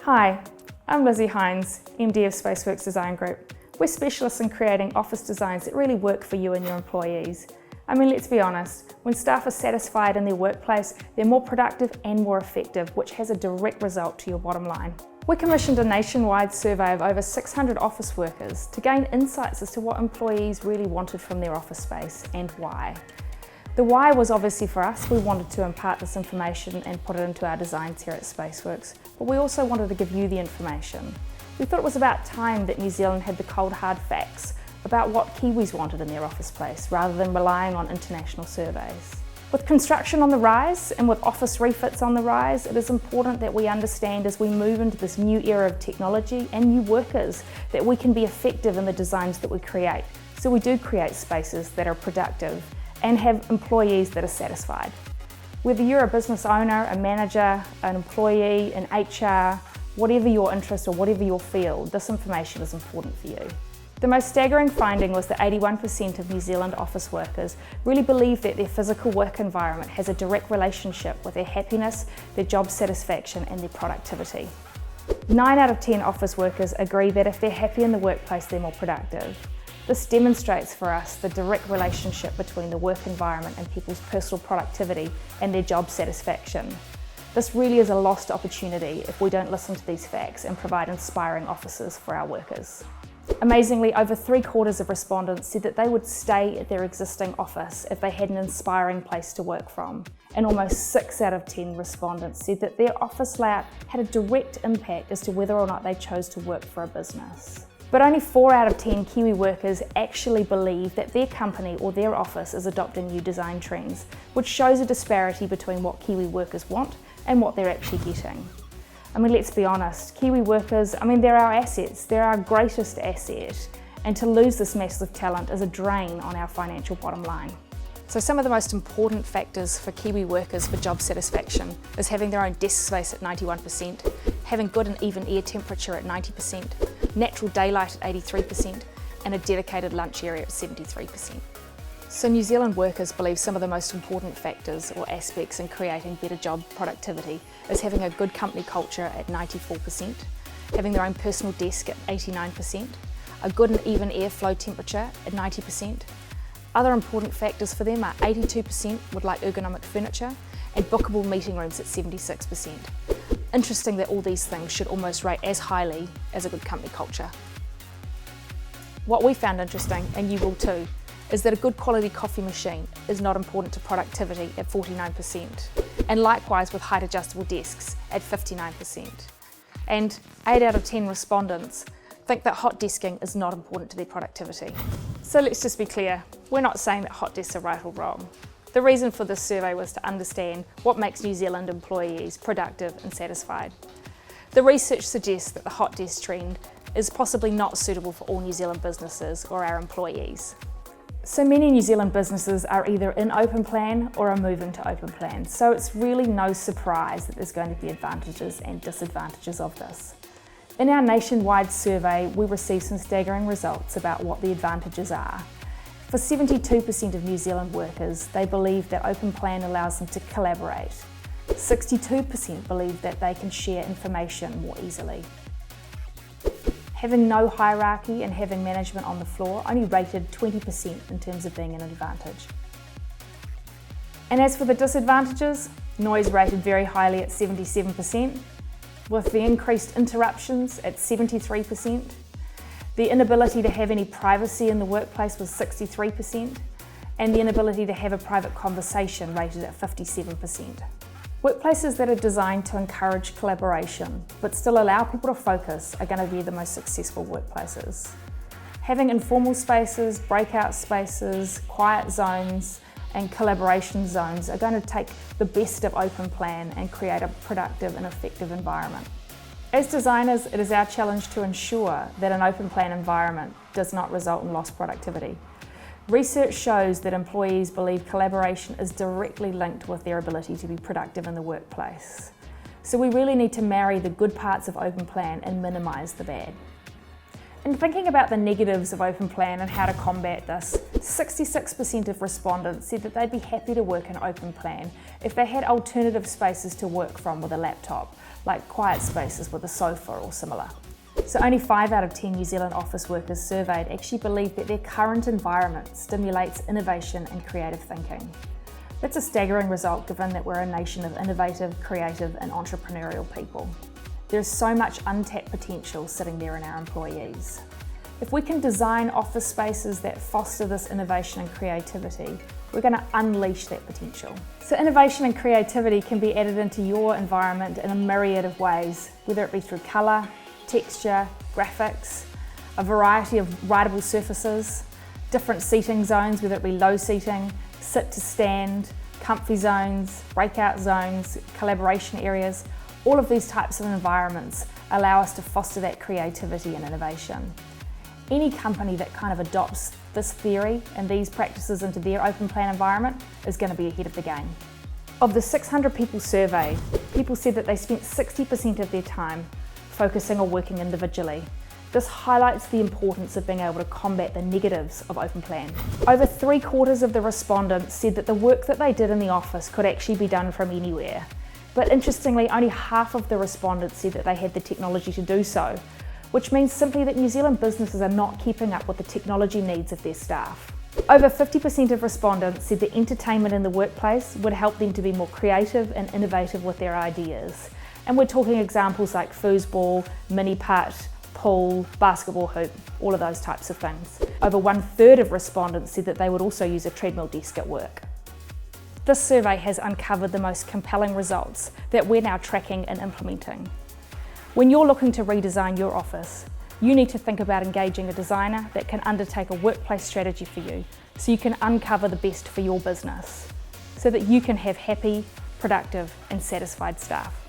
Hi, I'm Lizzie Hines, MD of Spaceworks Design Group. We're specialists in creating office designs that really work for you and your employees. I mean, let's be honest, when staff are satisfied in their workplace, they're more productive and more effective, which has a direct result to your bottom line. We commissioned a nationwide survey of over 600 office workers to gain insights as to what employees really wanted from their office space and why. The why was obviously for us. We wanted to impart this information and put it into our designs here at Spaceworks, but we also wanted to give you the information. We thought it was about time that New Zealand had the cold hard facts about what Kiwis wanted in their office space, rather than relying on international surveys. With construction on the rise and with office refits on the rise, it is important that we understand as we move into this new era of technology and new workers that we can be effective in the designs that we create. So we do create spaces that are productive and have employees that are satisfied. Whether you're a business owner, a manager, an employee, an HR, whatever your interest or whatever your field, this information is important for you. The most staggering finding was that 81% of New Zealand office workers really believe that their physical work environment has a direct relationship with their happiness, their job satisfaction and their productivity. 9 out of 10 office workers agree that if they're happy in the workplace, they're more productive. This demonstrates for us the direct relationship between the work environment and people's personal productivity and their job satisfaction. This really is a lost opportunity if we don't listen to these facts and provide inspiring offices for our workers. Amazingly, over 3/4 of respondents said that they would stay at their existing office if they had an inspiring place to work from. And almost 6 out of 10 respondents said that their office layout had a direct impact as to whether or not they chose to work for a business. But only 4 out of 10 Kiwi workers actually believe that their company or their office is adopting new design trends, which shows a disparity between what Kiwi workers want and what they're actually getting. I mean, let's be honest, Kiwi workers, they're our assets, they're our greatest asset, and to lose this massive talent is a drain on our financial bottom line. So some of the most important factors for Kiwi workers for job satisfaction is having their own desk space at 91%, having good and even air temperature at 90%, natural daylight at 83%, and a dedicated lunch area at 73%. So New Zealand workers believe some of the most important factors or aspects in creating better job productivity is having a good company culture at 94%, having their own personal desk at 89%, a good and even airflow temperature at 90%. Other important factors for them are 82% would like ergonomic furniture and bookable meeting rooms at 76%. Interesting that all these things should almost rate as highly as a good company culture. What we found interesting, and you will too, is that a good quality coffee machine is not important to productivity at 49%, and likewise with height adjustable desks at 59%. And 8 out of 10 respondents think that hot desking is not important to their productivity. So let's just be clear, we're not saying that hot desks are right or wrong. The reason for this survey was to understand what makes New Zealand employees productive and satisfied. The research suggests that the hot desk trend is possibly not suitable for all New Zealand businesses or our employees. So many New Zealand businesses are either in open plan or are moving to open plan, so it's really no surprise that there's going to be advantages and disadvantages of this. In our nationwide survey, we received some staggering results about what the advantages are. For 72% of New Zealand workers, they believe that open plan allows them to collaborate. 62% believe that they can share information more easily. Having no hierarchy and having management on the floor only rated 20% in terms of being an advantage. And as for the disadvantages, noise rated very highly at 77%, with the increased interruptions at 73%, the inability to have any privacy in the workplace was 63%, and the inability to have a private conversation rated at 57%. Workplaces that are designed to encourage collaboration but still allow people to focus are going to be the most successful workplaces. Having informal spaces, breakout spaces, quiet zones and collaboration zones are going to take the best of open plan and create a productive and effective environment. As designers, it is our challenge to ensure that an open plan environment does not result in lost productivity. Research shows that employees believe collaboration is directly linked with their ability to be productive in the workplace. So we really need to marry the good parts of open plan and minimise the bad. In thinking about the negatives of open plan and how to combat this, 66% of respondents said that they'd be happy to work in open plan if they had alternative spaces to work from with a laptop, like quiet spaces with a sofa or similar. So only 5 out of 10 New Zealand office workers surveyed actually believe that their current environment stimulates innovation and creative thinking. That's a staggering result given that we're a nation of innovative, creative and entrepreneurial people. There's so much untapped potential sitting there in our employees. If we can design office spaces that foster this innovation and creativity, we're going to unleash that potential. So innovation and creativity can be added into your environment in a myriad of ways, whether it be through colour, texture, graphics, a variety of writable surfaces, different seating zones, whether it be low seating, sit to stand, comfy zones, breakout zones, collaboration areas. All of these types of environments allow us to foster that creativity and innovation. Any company that kind of adopts this theory and these practices into their open plan environment is going to be ahead of the game. Of the 600 people surveyed, people said that they spent 60% of their time focusing on working individually. This highlights the importance of being able to combat the negatives of open plan. Over 3/4 of the respondents said that the work that they did in the office could actually be done from anywhere. But interestingly, only half of the respondents said that they had the technology to do so, which means simply that New Zealand businesses are not keeping up with the technology needs of their staff. Over 50% of respondents said that entertainment in the workplace would help them to be more creative and innovative with their ideas. And we're talking examples like foosball, mini putt, pool, basketball hoop, all of those types of things. Over 1/3 of respondents said that they would also use a treadmill desk at work. This survey has uncovered the most compelling results that we're now tracking and implementing. When you're looking to redesign your office, you need to think about engaging a designer that can undertake a workplace strategy for you so you can uncover the best for your business, so that you can have happy, productive and satisfied staff.